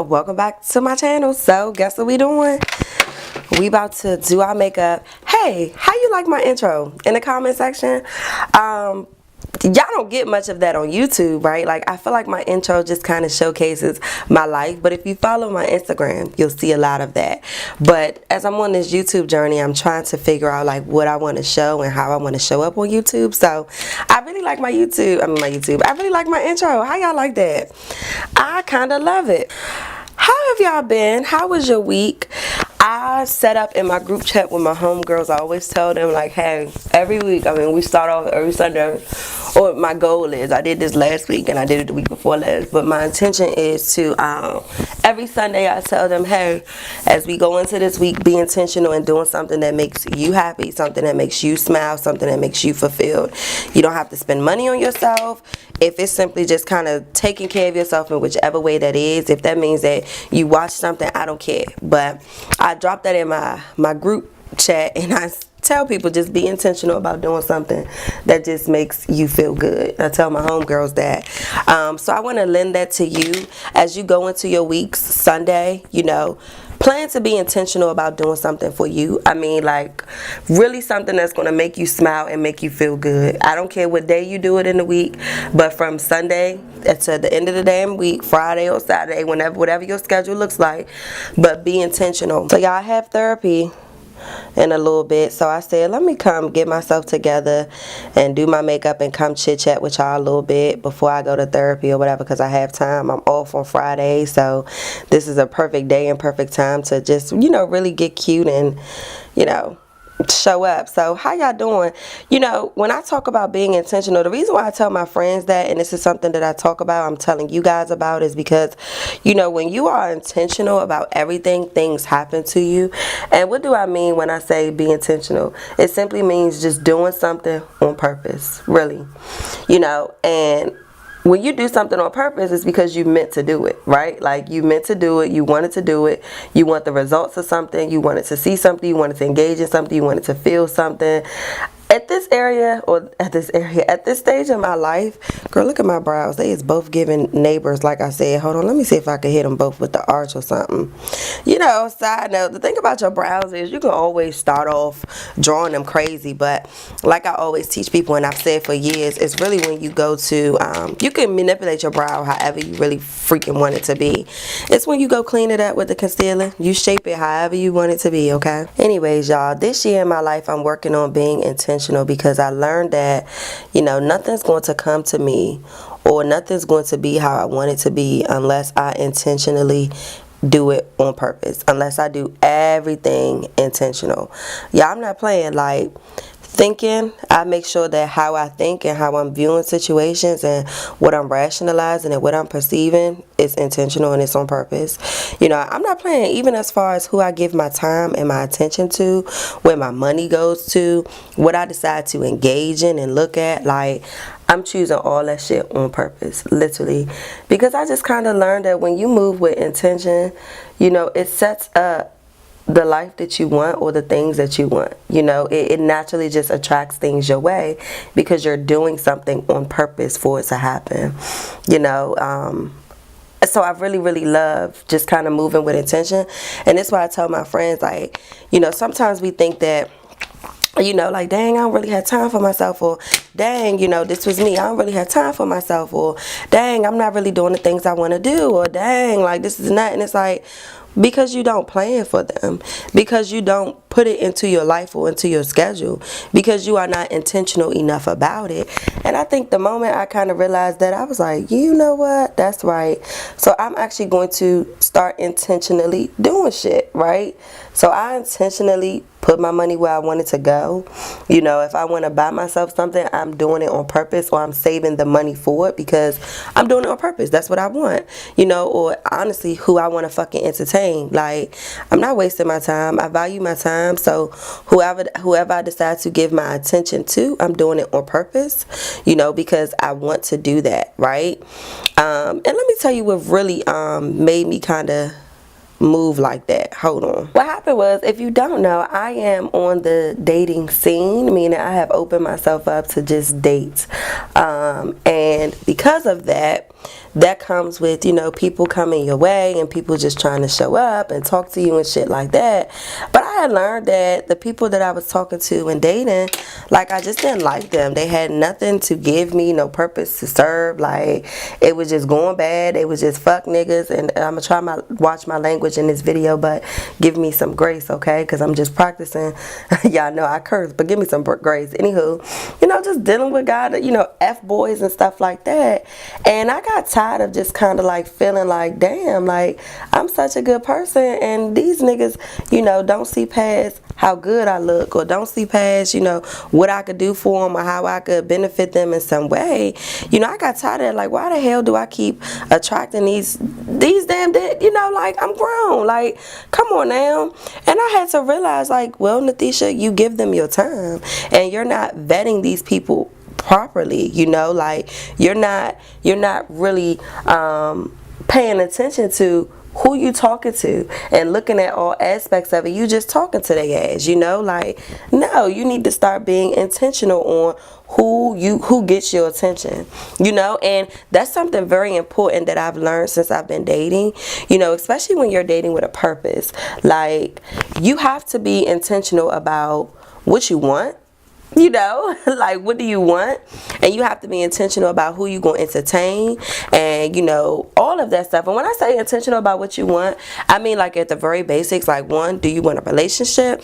welcome back to my channel. So guess what we doing? We about to do our makeup. Hey, how you like my intro? In the comment section. Y'all don't get much of that on YouTube, right? Like, I feel like my intro just kind of showcases my life, but if you follow my Instagram, you'll see a lot of that. But as I'm on this YouTube journey, I'm trying to figure out like what I want to show and how I want to show up on YouTube. So I really like my YouTube. I really like my intro. How y'all like that? I kind of love it. How have y'all been? How was your week? I set up in my group chat with my homegirls. I always tell them like, hey, every week, we start off every Sunday, or my goal is, I did this last week and I did it the week before last, but my intention is to, every Sunday I tell them, hey, as we go into this week, be intentional in doing something that makes you happy, something that makes you smile, something that makes you fulfilled. You don't have to spend money on yourself. If it's simply just kind of taking care of yourself in whichever way that is, if that means that you watch something, I don't care. But I dropped that in my group chat, and I tell people just be intentional about doing something that just makes you feel good. I tell my homegirls that. So I want to lend that to you as you go into your weeks. Sunday, plan to be intentional about doing something for you. Like really something that's going to make you smile and make you feel good. I don't care what day you do it in the week, but from Sunday to the end of the damn week, Friday or Saturday, whatever your schedule looks like, but be intentional. So y'all have therapy in a little bit, so I said let me come get myself together and do my makeup and come chit chat with y'all a little bit before I go to therapy or whatever, because I have time. I'm off on Friday, so this is a perfect day and perfect time to just really get cute and show up. So how y'all doing? When I talk about being intentional, the reason why I tell my friends that, and this is something that I talk about, I'm telling you guys about, is because when you are intentional about everything, things happen to you. And what do I mean when I say be intentional? It simply means just doing something on purpose, really. And when you do something on purpose, it's because you meant to do it, right? Like you meant to do it, you wanted to do it, you want the results of something, you wanted to see something, you wanted to engage in something, you wanted to feel something. At this stage of my life, girl, look at my brows. They is both giving neighbors, like I said. Hold on, let me see if I can hit them both with the arch or something. Side note, the thing about your brows is you can always start off drawing them crazy, but like I always teach people, and I've said for years, it's really when you go to, you can manipulate your brow however you really freaking want it to be. It's when you go clean it up with the concealer, you shape it however you want it to be, okay? Anyways, y'all, this year in my life, I'm working on being intentional, because I learned that nothing's going to come to me or nothing's going to be how I want it to be unless I intentionally do it on purpose, unless I do everything intentional. Yeah, I'm not playing. Like thinking, I make sure that how I think and how I'm viewing situations and what I'm rationalizing and what I'm perceiving is intentional and it's on purpose. I'm not playing even as far as who I give my time and my attention to, where my money goes to, what I decide to engage in and look at. Like, I'm choosing all that shit on purpose, literally, because I just kind of learned that when you move with intention, it sets up the life that you want or the things that you want. It naturally just attracts things your way because you're doing something on purpose for it to happen. So I really love just kind of moving with intention, and that's why I tell my friends, like, sometimes we think that like, dang, I don't really have time for myself, or dang, this was me, I don't really have time for myself, or dang, I'm not really doing the things I want to do, or dang, like, this is not. And it's like, because you don't plan for them, because you don't put it into your life or into your schedule, because you are not intentional enough about it. And I think the moment I kind of realized that, I was like, you know what, that's right. So I'm actually going to start intentionally doing shit, right? So I intentionally put my money where I want it to go. If I want to buy myself something, I'm doing it on purpose, or I'm saving the money for it because I'm doing it on purpose. That's what I want, or honestly, who I want to fucking entertain. Like, I'm not wasting my time. I value my time. So whoever I decide to give my attention to, I'm doing it on purpose, because I want to do that, right? And let me tell you what really made me kind of move like that. Hold on. What happened was, if you don't know, I am on the dating scene, meaning I have opened myself up to just dates. And because of that, that comes with, you know, people coming your way and people just trying to show up and talk to you and shit like that. But I had learned that the people that I was talking to and dating, like, I just didn't like them. They had nothing to give me, no purpose to serve. Like, it was just going bad. It was just fuck niggas. And I'm gonna try my watch my language in this video, but give me some grace, okay? Because I'm just practicing. Y'all know I curse, but give me some grace. Anywho, you know, just dealing with God, you know, F-boys and stuff like that. And I got tired of just kind of like feeling like, damn, like, I'm such a good person and these niggas, you know, don't see past how good I look, or don't see past, you know, what I could do for them or how I could benefit them in some way. You know, I got tired of it. Like, why the hell do I keep attracting these damn, you know, like, I'm grown. Like, come on now. And I had to realize, like, well, Natisha, you give them your time and you're not vetting these people properly, you know, like, you're not really paying attention to who you talking to and looking at all aspects of it. You just talking to their ass, you know, like, no, you need to start being intentional on who gets your attention, you know. And that's something very important that I've learned since I've been dating, you know, especially when you're dating with a purpose. Like, you have to be intentional about what you want. You know, like, what do you want? And you have to be intentional about who you're going to entertain and, you know, all of that stuff. And when I say intentional about what you want, I mean, like, at the very basics, like, one, do you want a relationship?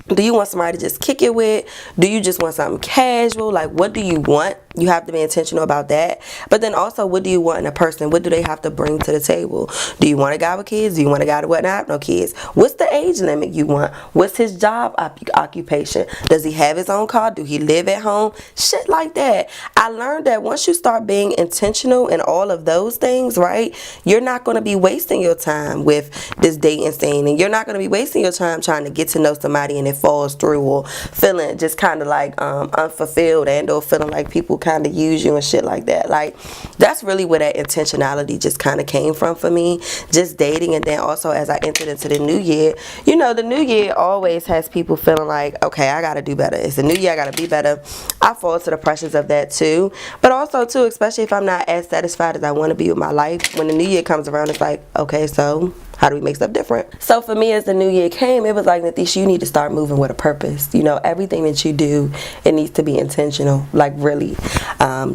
Do you want somebody to just kick it with? Do you just want something casual? Like, what do you want? You have to be intentional about that. But then also, what do you want in a person? What do they have to bring to the table? Do you want a guy with kids? Do you want a guy with no kids? What's the age limit you want? What's his job occupation? Does he have his own car? Do he live at home? Shit like that. I learned that once you start being intentional in all of those things, right, you're not going to be wasting your time with this dating scene. And you're not going to be wasting your time trying to get to know somebody and it falls through, or feeling just kind of like unfulfilled, and or feeling like people kind of use you and shit like that. Like, that's really where that intentionality just kind of came from for me, just dating. And then also, as I entered into the new year, you know, the new year always has people feeling like, okay, I gotta do better. It's a new year, I gotta be better. I fall to the pressures of that too. But also too, especially if I'm not as satisfied as I want to be with my life, when the new year comes around, it's like, okay, so how do we make stuff different? So for me, as the new year came, it was like, Natisha, you need to start moving with a purpose. You know, everything that you do, it needs to be intentional. Like, really.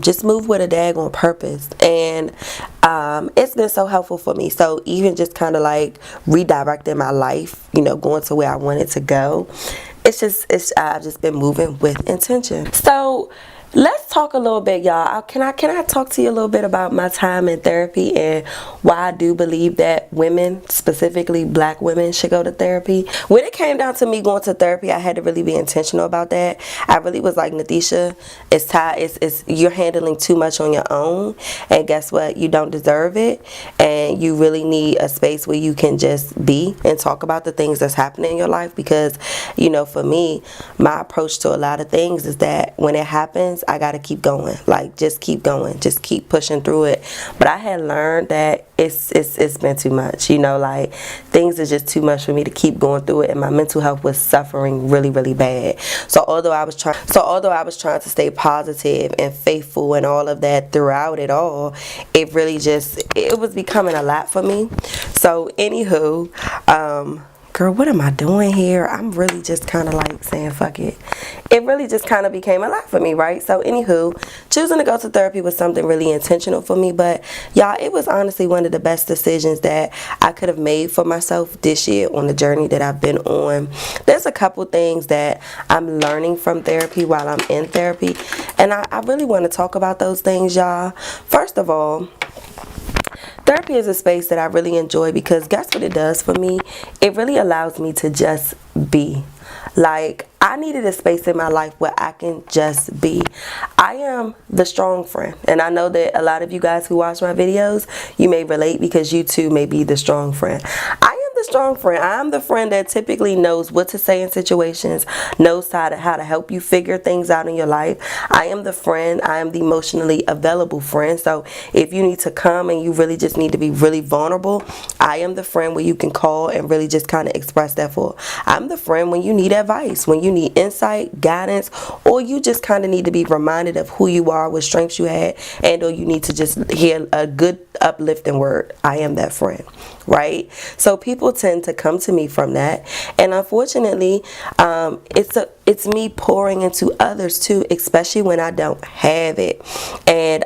Just move with a daggone purpose. And it's been so helpful for me. So even just kind of like redirecting my life, you know, going to where I wanted to go. I've just been moving with intention. So let's talk a little bit, y'all. Can I talk to you a little bit about my time in therapy and why I do believe that women, specifically black women, should go to therapy? When it came down to me going to therapy, I had to really be intentional about that. I really was like, Natisha, you're handling too much on your own, and guess what? You don't deserve it, and you really need a space where you can just be and talk about the things that's happening in your life. Because, you know, for me, my approach to a lot of things is that when it happens, I gotta keep going. Like, just keep going, just keep pushing through it. But I had learned that it's been too much, you know, like, things are just too much for me to keep going through it, and my mental health was suffering really, really bad. So although I was trying to stay positive and faithful and all of that throughout it all, it really it was becoming a lot for me. So anywho, girl, what am I doing here? I'm really just kind of like saying fuck it. It really just kind of became a lot for me, right? So anywho, choosing to go to therapy was something really intentional for me. But y'all, it was honestly one of the best decisions that I could have made for myself this year on the journey that I've been on. There's a couple things that I'm learning from therapy while I'm in therapy, and I really want to talk about those things, y'all. First of all, therapy is a space that I really enjoy because guess what it does for me? It really allows me to just be. Like, I needed a space in my life where I can just be. I am the strong friend, and I know that a lot of you guys who watch my videos, you may relate because you too may be the strong friend. I am the strong friend. I'm the friend that typically knows what to say in situations, knows how to help you figure things out in your life. I am the friend. I am the emotionally available friend. So if you need to come and you really just need to be really vulnerable, I am the friend where you can call and really just kind of express that for. I'm the friend when you need advice, when you need insight, guidance, or you just kind of need to be reminded of who you are, what strengths you had, and or you need to just hear a good uplifting word. I am that friend, right? So people tend to come to me from that, and unfortunately, it's me pouring into others too, especially when I don't have it. And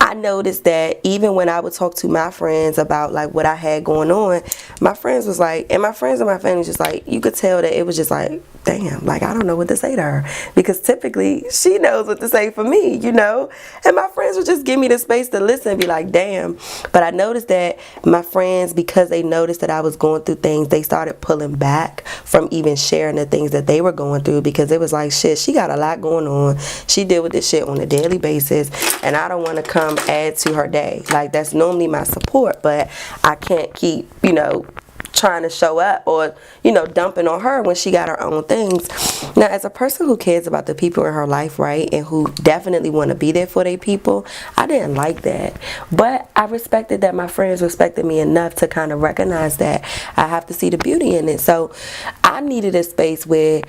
I noticed that even when I would talk to my friends about like what I had going on, my friends was like, and my friends and my family just like, you could tell that it was just like, damn, like I don't know what to say to her, because typically she knows what to say for me, you know. And my friends would just give me the space to listen and be like, damn. But I noticed that my friends, because they noticed that I was going through things, they started pulling back from even sharing the things that they were going through, because it was like, shit, she got a lot going on, she deal with this shit on a daily basis, and I don't want to come add to her day. Like, that's normally my support, but I can't keep, you know, trying to show up or, you know, dumping on her when she got her own things. Now, as a person who cares about the people in her life, right, and who definitely want to be there for their people, I didn't like that. But I respected that my friends respected me enough to kind of recognize that I have to see the beauty in it. So I needed a space where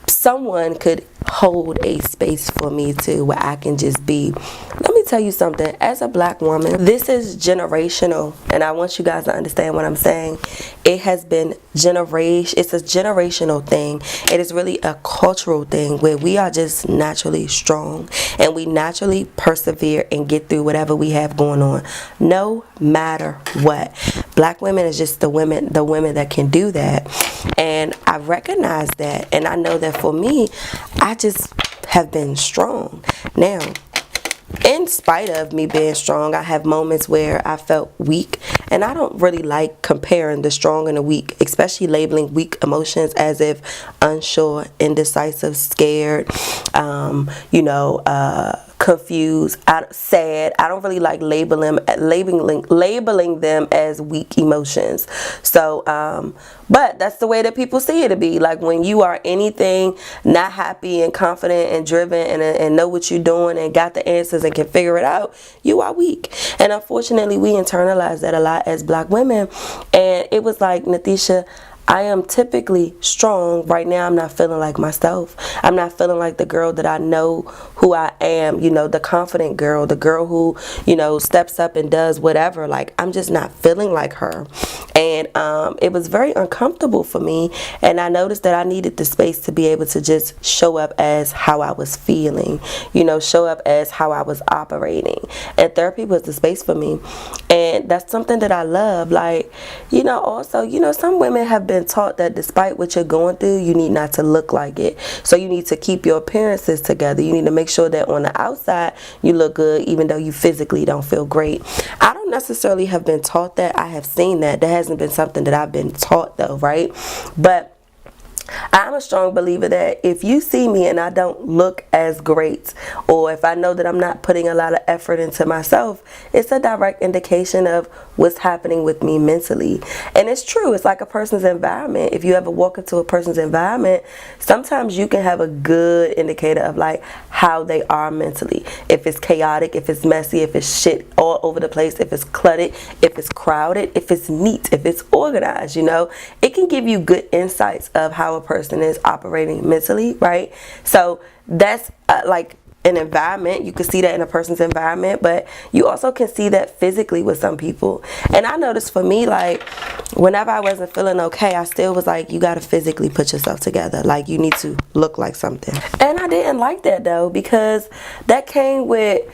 someone could hold a space for me too, where I can just be. Let me tell you something, as a black woman, this is generational, and I want you guys to understand what I'm saying. It has been it's a generational thing. It is really a cultural thing where we are just naturally strong and we naturally persevere and get through whatever we have going on, no matter what. Black women is just the women that can do that, and I recognize that, and I know that for me, I just have been strong. Now, in spite of me being strong, I have moments where I felt weak, and I don't really like comparing the strong and the weak, especially labeling weak emotions as if unsure, indecisive, scared, confused, sad. I don't really like labeling them as weak emotions. So, but that's the way that people see it to be. Like, when you are anything not happy and confident and driven and know what you're doing and got the answers and can figure it out, you are weak. And unfortunately, we internalize that a lot as black women. And it was like, Natisha, I am typically strong. Right now, I'm not feeling like myself. I'm not feeling like the girl that I know who I am, you know, the confident girl, the girl who, you know, steps up and does whatever. Like, I'm just not feeling like her. And it was very uncomfortable for me. And I noticed that I needed the space to be able to just show up as how I was feeling, you know, show up as how I was operating. And therapy was the space for me. And that's something that I love. Like, you know, also, you know, some women have been taught that despite what you're going through, you need not to look like it. So you need to keep your appearances together. You need to make sure that on the outside you look good, even though you physically don't feel great. I don't necessarily have been taught that. I have seen that. That hasn't been something that I've been taught though, right? But I'm a strong believer that if you see me and I don't look as great, or if I know that I'm not putting a lot of effort into myself, it's a direct indication of what's happening with me mentally. And it's true. It's like a person's environment. If you ever walk into a person's environment, sometimes you can have a good indicator of like how they are mentally. If it's chaotic, if it's messy, if it's shit all over the place, if it's cluttered, if it's crowded, if it's neat, if it's organized, you know, it can give you good insights of how a person is operating mentally, right? So that's like an environment. You can see that in a person's environment, but you also can see that physically with some people. And I noticed for me, like, whenever I wasn't feeling okay, I still was like, you got to physically put yourself together. Like, you need to look like something. And I didn't like that though, because that came with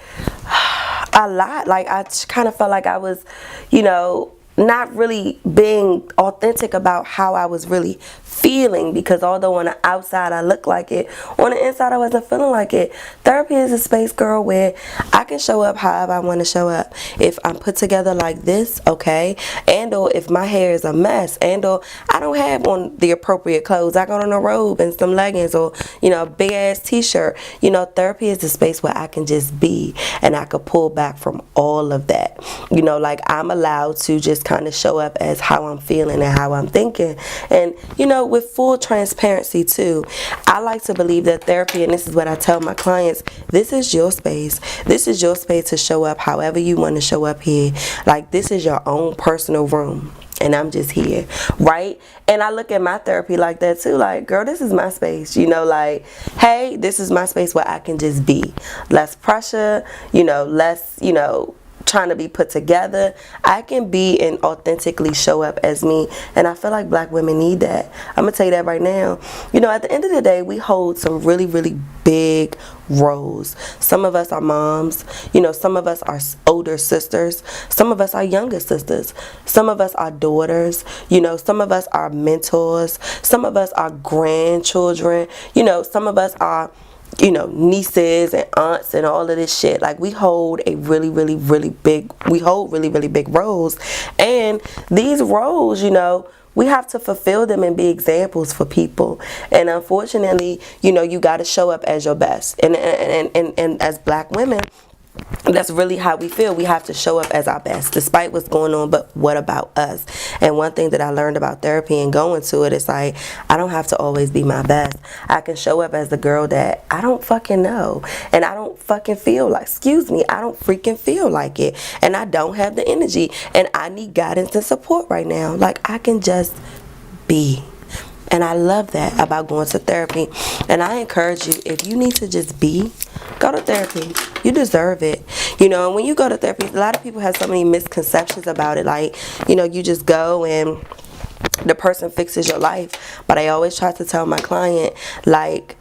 a lot. Like, I kind of felt like I was, you know, not really being authentic about how I was really feeling, because although on the outside I look like it, on the inside I wasn't feeling like it. Therapy is a space, girl, where I can show up however I want to show up. If I'm put together like this, okay, and or if my hair is a mess, and or I don't have on the appropriate clothes, I got on a robe and some leggings, or, you know, a big ass t-shirt, you know, therapy is a space where I can just be, and I could pull back from all of that. You know, like, I'm allowed to just kind of show up as how I'm feeling and how I'm thinking. And, you know, with full transparency too, I like to believe that therapy, and this is what I tell my clients, this is your space. This is your space to show up however you want to show up here. Like, this is your own personal room. And I'm just here, right? And I look at my therapy like that too. Like, girl, this is my space. You know, like, hey, this is my space where I can just be. Less pressure, you know, less, you know, trying to be put together. I can be and authentically show up as me, and I feel like black women need that. I'm gonna tell you that right now. You know, at the end of the day, we hold some really, really big roles. Some of us are moms, you know, some of us are older sisters, some of us are younger sisters, some of us are daughters, you know, some of us are mentors, some of us are grandchildren, you know, some of us are, you know, nieces and aunts and all of this shit. Like, we hold a really, really, really big, we hold really, really big roles. And these roles, you know, we have to fulfill them and be examples for people. And unfortunately, you know, you got to show up as your best. And as black women, that's really how we feel. We have to show up as our best despite what's going on. But what about us? And one thing that I learned about therapy and going to it is, like, I don't have to always be my best. I can show up as the girl that I don't fucking know, and I don't fucking feel like, I don't freaking feel like it, and I don't have the energy, and I need guidance and support right now. Like, I can just be. And I love that about going to therapy. And I encourage you, if you need to just be, go to therapy. You deserve it. You know, and when you go to therapy, a lot of people have so many misconceptions about it. Like, you know, you just go and the person fixes your life. But I always try to tell my client, like,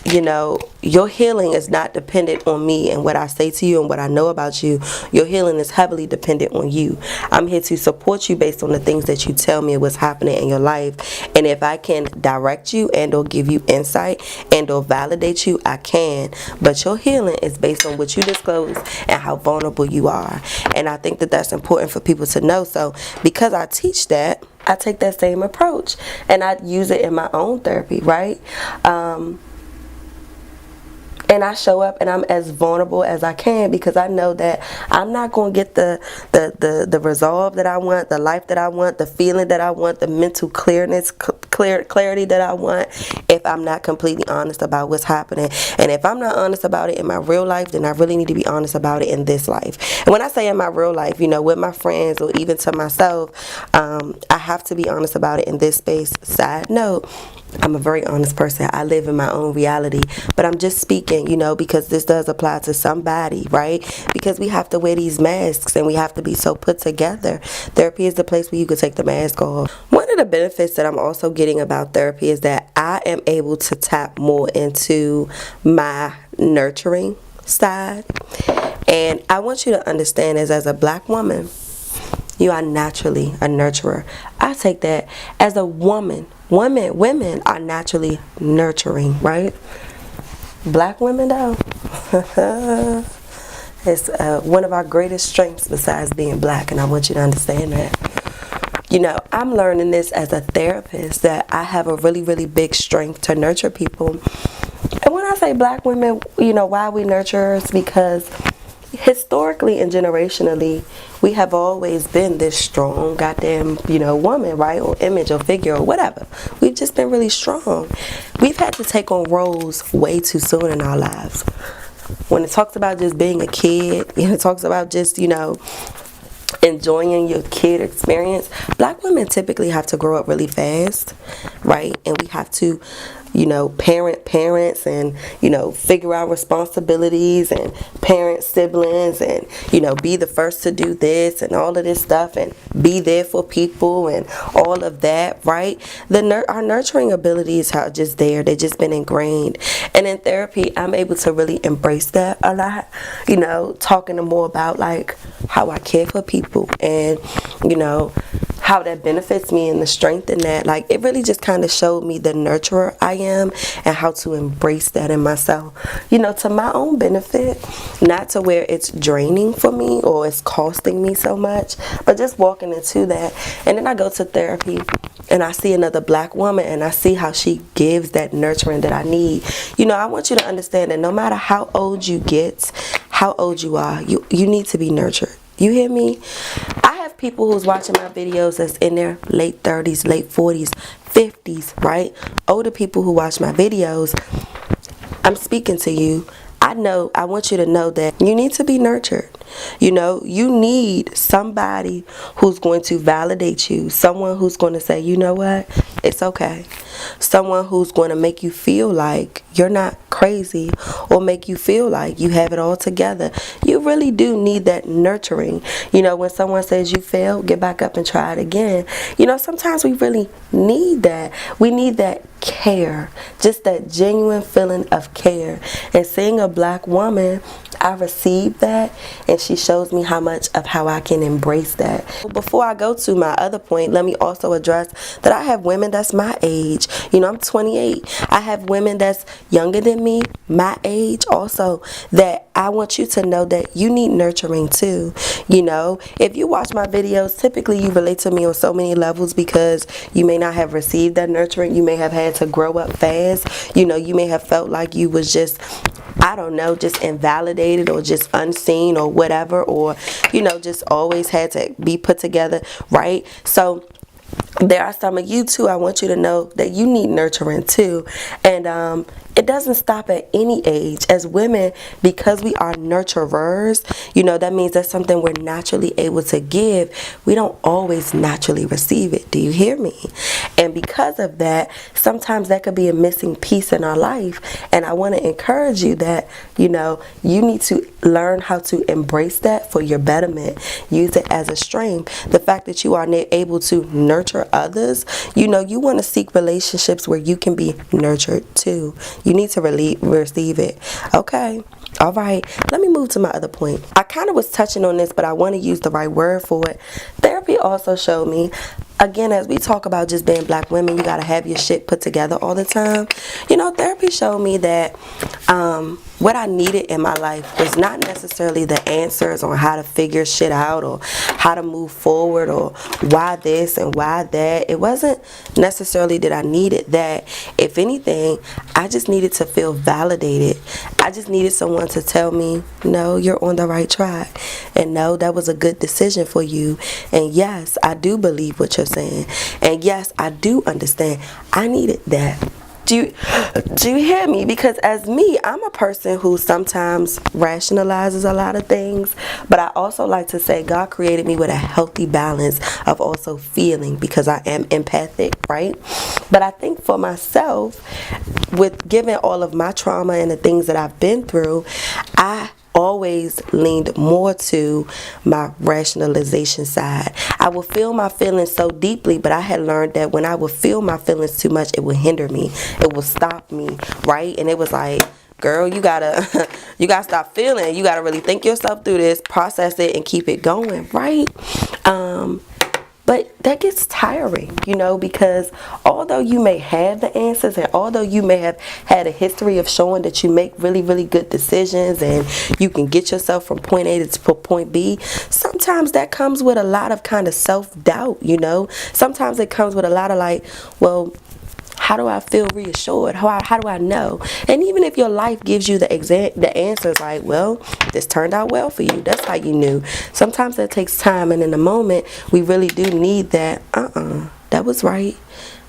you know, your healing is not dependent on me and what I say to you and what I know about you. Your healing is heavily dependent on you. I'm here to support you based on the things that you tell me what's happening in your life. And if I can direct you and or give you insight and or validate you, I can. But your healing is based on what you disclose and how vulnerable you are. And I think that that's important for people to know. So because I teach that, I take that same approach and I use it in my own therapy, right? And I show up and I'm as vulnerable as I can, because I know that I'm not going to get the resolve that I want, the life that I want, the feeling that I want, the mental clarity that I want, if I'm not completely honest about what's happening. And if I'm not honest about it in my real life, then I really need to be honest about it in this life. And when I say in my real life, you know, with my friends or even to myself, I have to be honest about it in this space. Side note, I'm a very honest person. I live in my own reality. But I'm just speaking, you know, because this does apply to somebody, right? Because we have to wear these masks and we have to be so put together. Therapy is the place where you can take the mask off. One of the benefits that I'm also getting about therapy is that I am able to tap more into my nurturing side. And I want you to understand, as a black woman, you are naturally a nurturer. I take that as a woman. Women are naturally nurturing, right? Black women, though, it's one of our greatest strengths besides being black, and I want you to understand that. You know, I'm learning this as a therapist, that I have a really, really big strength to nurture people. And when I say black women, you know, why we nurturers? Because historically and generationally, we have always been this strong goddamn, you know, woman, right? Or image or figure or whatever. We've just been really strong. We've had to take on roles way too soon in our lives. When it talks about just being a kid, it talks about just, you know, enjoying your kid experience. Black women typically have to grow up really fast, right? And we have to, you know, parents and, you know, figure out responsibilities and parent siblings and, you know, be the first to do this and all of this stuff and be there for people and all of that, right? Our nurturing abilities are just there. They've just been ingrained. And in therapy, I'm able to really embrace that a lot, you know, talking more about like how I care for people and, you know, how that benefits me and the strength in that. Like, it really just kind of showed me the nurturer I am and how to embrace that in myself, you know, to my own benefit, not to where it's draining for me or it's costing me so much, but just walking into that. And then I go to therapy and I see another black woman and I see how she gives that nurturing that I need. You know, I want you to understand that no matter how old you get, how old you are, you need to be nurtured. You hear me? I have people who's watching my videos that's in their late 30s, late 40s, 50s, right? Older people who watch my videos, I'm speaking to you. I want you to know that you need to be nurtured. You know, you need somebody who's going to validate you. Someone who's going to say, you know what, it's okay. Someone who's going to make you feel like you're not crazy or make you feel like you have it all together. You really do need that nurturing. You know, when someone says you failed, get back up and try it again. You know, sometimes we really need that. We need that care, just that genuine feeling of care. And seeing a black woman, I received that, and she shows me how much of how I can embrace that. Before I go to my other point, let me also address that I have women that's my age. You know, I'm 28. I have women that's younger than me, my age also, that I want you to know that you need nurturing too. You know, if you watch my videos, typically you relate to me on so many levels because you may not have received that nurturing. You may have had to grow up fast. You know, you may have felt like you was just, I don't know, just invalidated or just unseen or whatever, or, you know, just always had to be put together, right? So there are some of you too. I want you to know that you need nurturing too. And it doesn't stop at any age. As women, because we are nurturers, you know, that means that's something we're naturally able to give. We don't always naturally receive it. Do you hear me? And because of that, sometimes that could be a missing piece in our life. And I want to encourage you that, you know, you need to learn how to embrace that for your betterment. Use it as a strength. The fact that you are able to nurture others, you know, you want to seek relationships where you can be nurtured too. You need to receive it. Okay. All right. Let me move to my other point. I kind of was touching on this, but I want to use the right word for it. Therapy also showed me, again, as we talk about just being black women, you got to have your shit put together all the time. You know, therapy showed me that what I needed in my life was not necessarily the answers on how to figure shit out or how to move forward or why this and why that. It wasn't necessarily that I needed that. If anything, I just needed to feel validated. I just needed someone to tell me, no, you're on the right track. And no, that was a good decision for you. And yes, I do believe what you're saying. And yes, I do understand. I needed that. Do you hear me? Because as me, I'm a person who sometimes rationalizes a lot of things, but I also like to say God created me with a healthy balance of also feeling, because I am empathic, right? But I think for myself, with given all of my trauma and the things that I've been through, I always leaned more to my rationalization side. I would feel my feelings so deeply, but I had learned that when I would feel my feelings too much, it would hinder me. It would stop me, right? And it was like, girl, you gotta stop feeling. You gotta really think yourself through this, process it, and keep it going, right? But that gets tiring, you know, because although you may have the answers and although you may have had a history of showing that you make really, really good decisions and you can get yourself from point A to point B, sometimes that comes with a lot of kind of self-doubt, you know. Sometimes it comes with a lot of like, well, how do I feel reassured? How do I know? And even if your life gives you the answers, like, well, this turned out well for you. That's how you knew. Sometimes that takes time, and in the moment, we really do need that. That was right.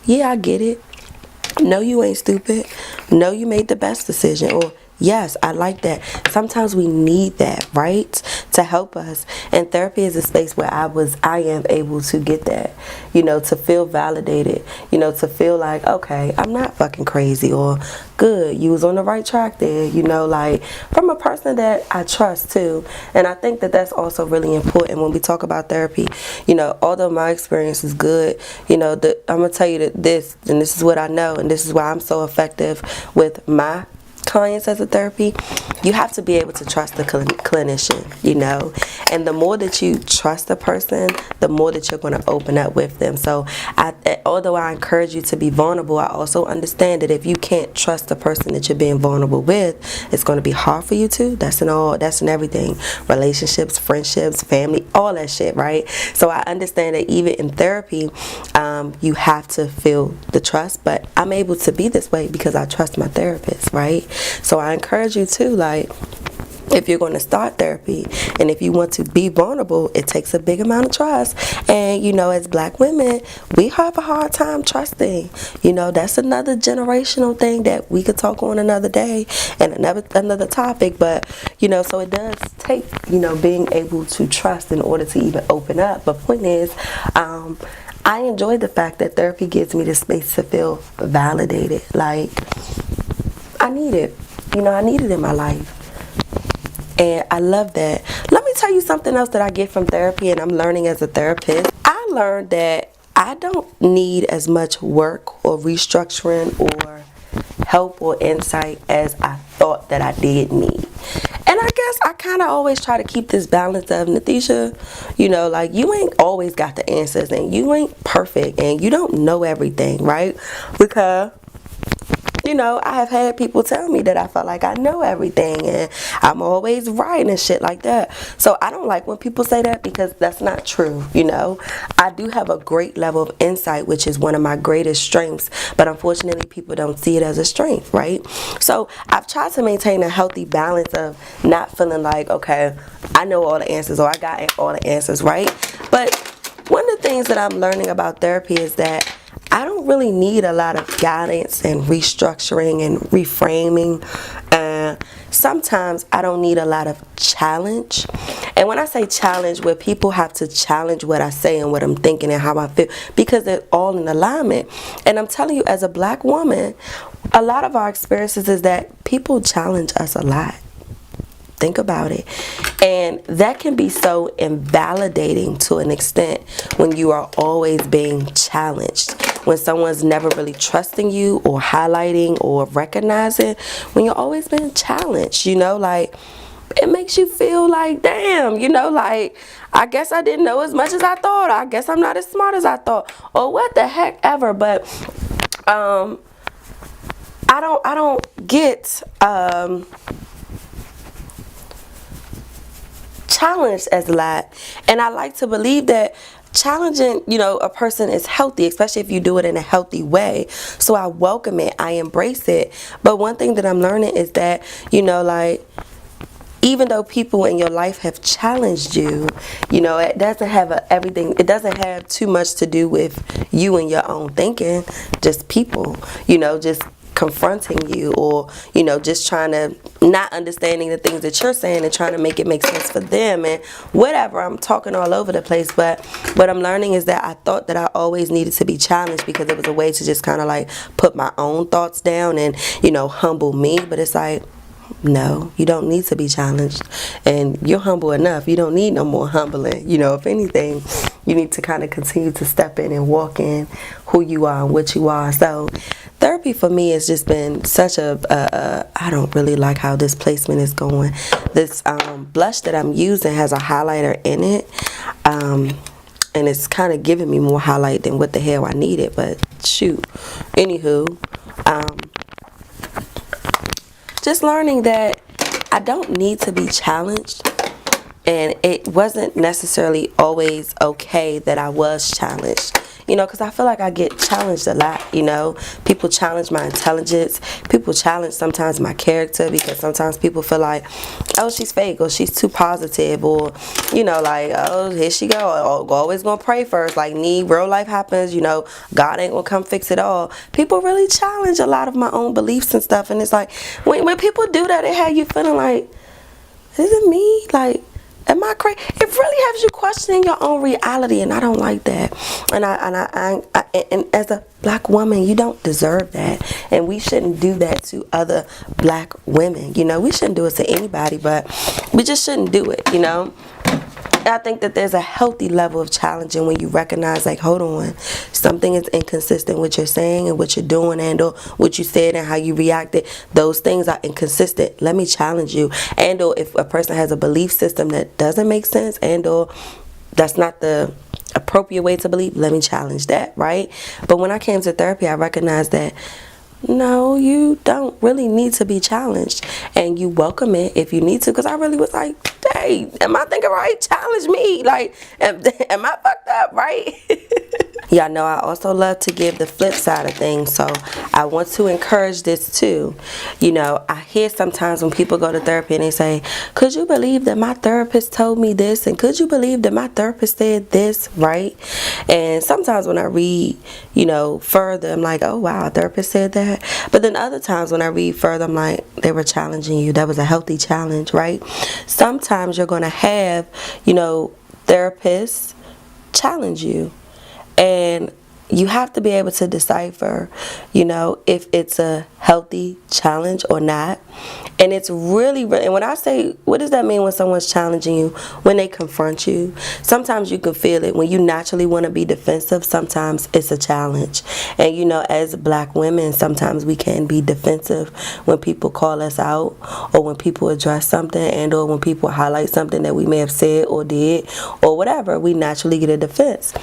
Yeah, I get it. No, you ain't stupid. No, you made the best decision. Or yes, I like that. Sometimes we need that, right? To help us. And therapy is a space where I am able to get that, you know, to feel validated, you know, to feel like, okay, I'm not fucking crazy, or good, you was on the right track there, you know, like from a person that I trust too. And I think that that's also really important when we talk about therapy. You know, although my experience is good, you know, I'm going to tell you that this is what I know, and this is why I'm so effective with my clients as a therapy. You have to be able to trust the clinician, you know, and the more that you trust a person, the more that you're going to open up with them. So although I encourage you to be vulnerable, I also understand that if you can't trust the person that you're being vulnerable with, it's going to be hard for you to. That's in everything. Relationships, friendships, family, all that shit, right? So I understand that even in therapy, you have to feel the trust, but I'm able to be this way because I trust my therapist, right? So I encourage you to, like, if you're going to start therapy and if you want to be vulnerable, it takes a big amount of trust. And you know, as black women, we have a hard time trusting. You know, that's another generational thing that we could talk on another day and another topic. But you know, so it does take, you know, being able to trust in order to even open up. But point is, I enjoy the fact that therapy gives me the space to feel validated. Like, I need it. You know, I need it in my life. And I love that. Let me tell you something else that I get from therapy and I'm learning as a therapist. I learned that I don't need as much work or restructuring or help or insight as I thought that I did need. And I guess I kind of always try to keep this balance of, Natisha, you know, like, you ain't always got the answers and you ain't perfect and you don't know everything, right? Because, you know, I have had people tell me that I felt like I know everything and I'm always right and shit like that. So I don't like when people say that, because that's not true, you know. I do have a great level of insight, which is one of my greatest strengths, but unfortunately people don't see it as a strength, right? So I've tried to maintain a healthy balance of not feeling like, okay, I know all the answers or I got all the answers, right? But one of the things that I'm learning about therapy is that I don't really need a lot of guidance and restructuring and reframing. Sometimes I don't need a lot of challenge. And when I say challenge, where people have to challenge what I say and what I'm thinking and how I feel, because they're all in alignment. And I'm telling you, as a black woman, a lot of our experiences is that people challenge us a lot. Think about it. And that can be so invalidating to an extent when you are always being challenged. When someone's never really trusting you or highlighting or recognizing, when you're always being challenged, you know, like, it makes you feel like, damn, you know, like, I guess I didn't know as much as I thought. I guess I'm not as smart as I thought, or what the heck ever. But I don't get challenged as a lot. And I like to believe that challenging, you know, a person is healthy, especially if you do it in a healthy way. So I welcome it, I embrace it. But one thing that I'm learning is that, you know, like, even though people in your life have challenged you, you know, it doesn't have it doesn't have too much to do with you and your own thinking. Just people, you know, just confronting you, or, you know, just trying to not understanding the things that you're saying and trying to make it make sense for them and whatever. I'm talking all over the place, but what I'm learning is that I thought that I always needed to be challenged because it was a way to just kind of like put my own thoughts down and, you know, humble me. But it's like, no, you don't need to be challenged, and you're humble enough. You don't need no more humbling. You know, if anything, you need to kind of continue to step in and walk in who you are and what you are. So therapy for me has just been such I don't really like how this placement is going. This blush that I'm using has a highlighter in it, and it's kind of giving me more highlight than what the hell I needed, but shoot. Anywho, just learning that I don't need to be challenged, and it wasn't necessarily always okay that I was challenged. You know, because I feel like I get challenged a lot, you know. People challenge my intelligence. People challenge sometimes my character, because sometimes people feel like, oh, she's fake, or she's too positive, or, you know, like, oh, here she go. Oh, always gonna pray first. Like, real life happens, you know, God ain't gonna come fix it all. People really challenge a lot of my own beliefs and stuff. And it's like, when people do that, it had you feeling like, is it me? Like, am I crazy? It really has you questioning your own reality, and I don't like that. And as a black woman, you don't deserve that, and we shouldn't do that to other black women. You know, we shouldn't do it to anybody, but we just shouldn't do it. You know. I think that there's a healthy level of challenging when you recognize, like, hold on, something is inconsistent with what you're saying and what you're doing, and or what you said and how you reacted. Those things are inconsistent. Let me challenge you. And or if a person has a belief system that doesn't make sense, and or that's not the appropriate way to believe, let me challenge that, right? But when I came to therapy, I recognized that no, you don't really need to be challenged, and you welcome it if you need to. Because I really was like, hey, am I thinking right? Challenge me. Like, am I fucked up, right? Y'all know I also love to give the flip side of things, so I want to encourage this too. You know, I hear sometimes when people go to therapy and they say, could you believe that my therapist told me this, and could you believe that my therapist said this, right? And sometimes when I read, you know, further, I'm like, oh wow, a therapist said that. But then other times when I read further, I'm like, they were challenging you. That was a healthy challenge, right? Sometimes you're going to have, you know, therapists challenge you, and you have to be able to decipher, you know, if it's a healthy challenge or not. And it's really, and when I say, what does that mean when someone's challenging you? When they confront you. Sometimes you can feel it. When you naturally want to be defensive, sometimes it's a challenge. And you know, as black women, sometimes we can be defensive when people call us out, or when people address something, and or when people highlight something that we may have said or did or whatever. We naturally get a defense.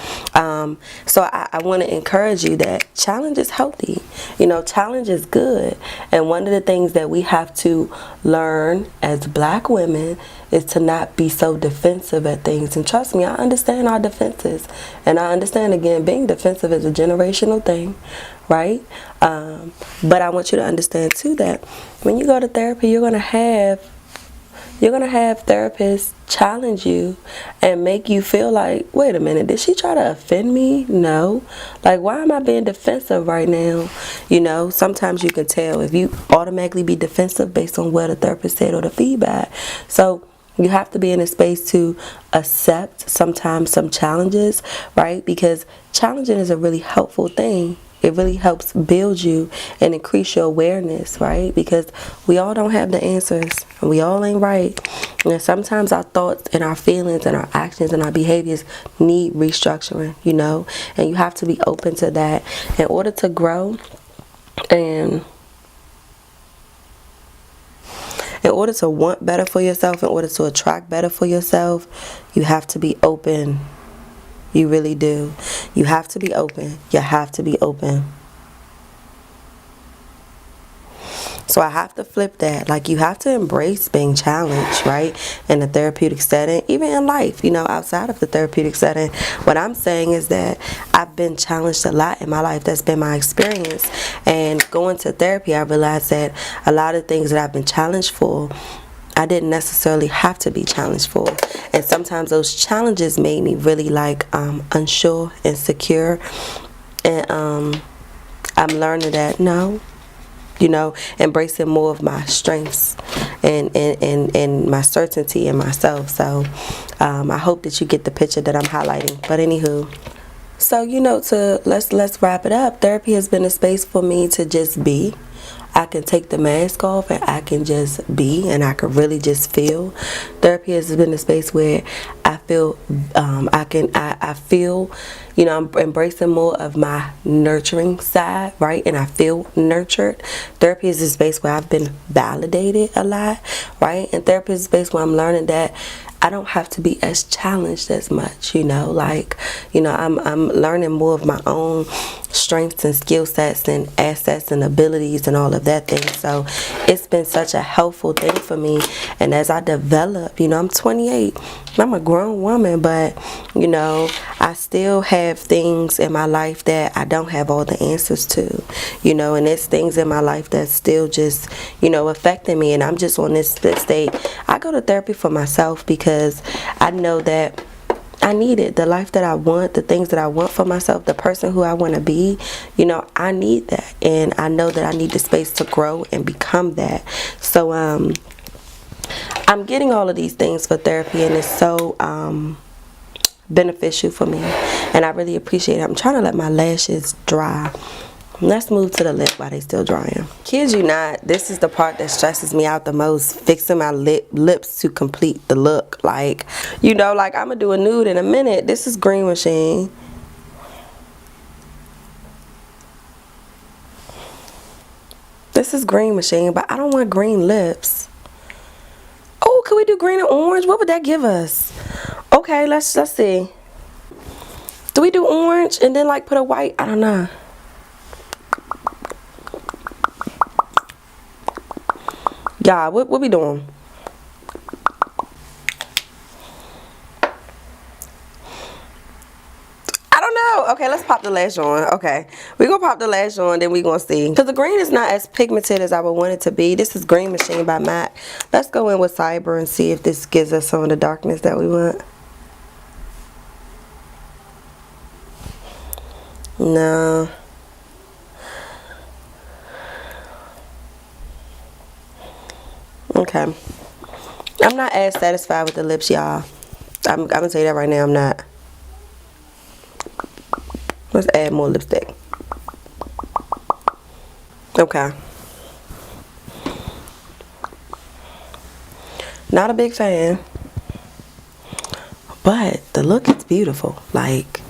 So I want to encourage you that challenge is healthy. You know, challenge is good. And one of the things that we have to learn as black women is to not be so defensive at things. And trust me, I understand our defenses. And I understand, again, being defensive is a generational thing, right? But I want you to understand too that when you go to therapy, you're going to have therapists challenge you and make you feel like, wait a minute, did she try to offend me? No. Like, why am I being defensive right now? You know, sometimes you can tell if you automatically be defensive based on what a therapist said or the feedback. So you have to be in a space to accept sometimes some challenges, right? Because challenging is a really helpful thing. It really helps build you and increase your awareness, right? Because we all don't have the answers, and we all ain't right. And sometimes our thoughts and our feelings and our actions and our behaviors need restructuring, you know? And you have to be open to that in order to grow, and in order to want better for yourself, in order to attract better for yourself. You have to be open. You really do. You have to be open. You have to be open. So I have to flip that. Like, you have to embrace being challenged, right? In the therapeutic setting, even in life, you know, outside of the therapeutic setting. What I'm saying is that I've been challenged a lot in my life. That's been my experience. And going to therapy, I realized that a lot of things that I've been challenged for, I didn't necessarily have to be challenged for. And sometimes those challenges made me really like unsure, insecure. And I'm learning that no, you know, embracing more of my strengths and my certainty in myself. So I hope that you get the picture that I'm highlighting. But anywho, so you know, let's wrap it up. Therapy has been a space for me to just be. I can take the mask off and I can just be, and I can really just feel. Therapy has been a space where I feel I feel, you know, I'm embracing more of my nurturing side, right? And I feel nurtured. Therapy is a space where I've been validated a lot, right? And therapy is a space where I'm learning that I don't have to be as challenged as much, you know, like, you know, I'm learning more of my own strengths and skill sets and assets and abilities and all of that thing. So it's been such a helpful thing for me. And as I develop, you know, I'm 28, I'm a grown woman, but, you know, I still have things in my life that I don't have all the answers to, you know, and there's things in my life that's still just, you know, affecting me. And I'm just on this state. I go to therapy for myself because I know that I need it. The life that I want, the things that I want for myself, the person who I want to be, you know, I need that. And I know that I need the space to grow and become that. So I'm getting all of these things for therapy, and it's so beneficial for me. And I really appreciate it. I'm trying to let my lashes dry. Let's move to the lip while they still drying. Kid you not, this is the part that stresses me out the most, fixing my lips to complete the look. Like, you know, like I'm gonna do a nude in a minute. This is Green Machine. This is Green Machine, but I don't want green lips. Oh, can we do green and orange? What would that give us? Okay, let's see. Do we do orange and then like put a white? I don't know. Yeah, what we doing? I don't know. Okay, let's pop the lash on. Okay, we're gonna pop the lash on, then we're gonna see. Because the green is not as pigmented as I would want it to be. This is Green Machine by MAC. Let's go in with Cyber and see if this gives us some of the darkness that we want. No. Okay. I'm not as satisfied with the lips, y'all. I'm gonna tell you that right now, I'm not. Let's add more lipstick. Okay. Not a big fan. But the look is beautiful. Like,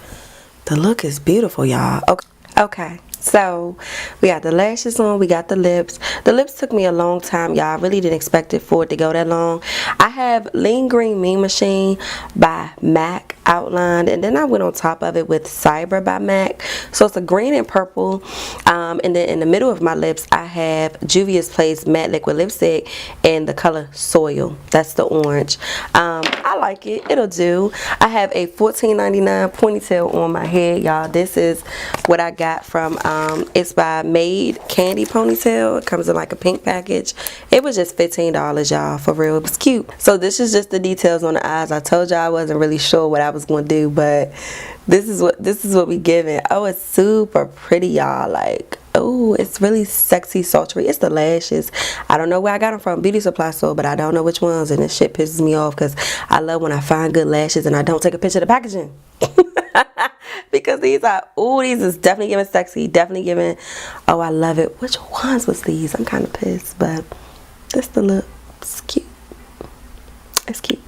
the look is beautiful, y'all. Okay. Okay. So we got the lashes on, we got the lips. The lips took me a long time, y'all. I really didn't expect it for it to go that long. I have Lean Green Mean Machine by MAC outlined, and then I went on top of it with Cyber by MAC. So it's a green and purple. And then in the middle of my lips, I have Juvia's Place Matte Liquid Lipstick in the color Soil. That's the orange. I like it. It'll do. I have a $14.99 ponytail on my head, y'all. This is what I got from it's by Made Candy Ponytail. It comes in like a pink package. It was just $15, y'all, for real. It was cute. So this is just the details on the eyes. I told y'all I wasn't really sure what I was going to do, but this is what we giving. Oh, it's super pretty, y'all. Like, oh, it's really sexy, sultry. It's the lashes. I don't know where I got them from, beauty supply store, but I don't know which ones, and this shit pisses me off because I love when I find good lashes and I don't take a picture of the packaging. Because these are, ooh, these is definitely giving sexy, definitely giving, oh, I love it. Which ones was these? I'm kind of pissed, but this the look. It's cute. It's cute.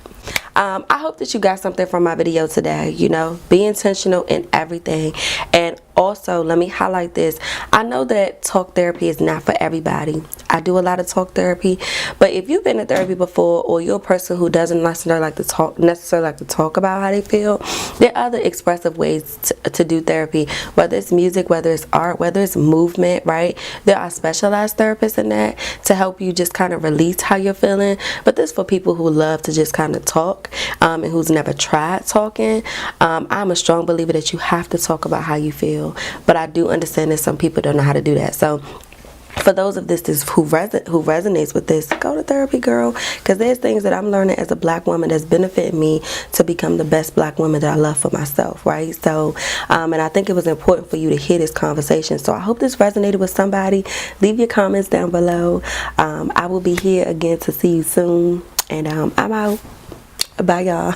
I hope that you got something from my video today. You know, be intentional in everything. And also, let me highlight this. I know that talk therapy is not for everybody. I do a lot of talk therapy, but if you've been in therapy before, or you're a person who doesn't necessarily like to talk about how they feel, there are other expressive ways to do therapy, whether it's music, whether it's art, whether it's movement, right? There are specialized therapists in that to help you just kind of release how you're feeling. But this is for people who love to just kind of talk, and who's never tried talking. I'm a strong believer that you have to talk about how you feel, but I do understand that some people don't know how to do that. So for those of this who resonates with this, go to therapy, girl, because there's things that I'm learning as a black woman that's benefiting me to become the best black woman that I love for myself, right? So and I think it was important for you to hear this conversation. So I hope this resonated with somebody. Leave your comments down below. I will be here again to see you soon, and I'm out. Bye, y'all.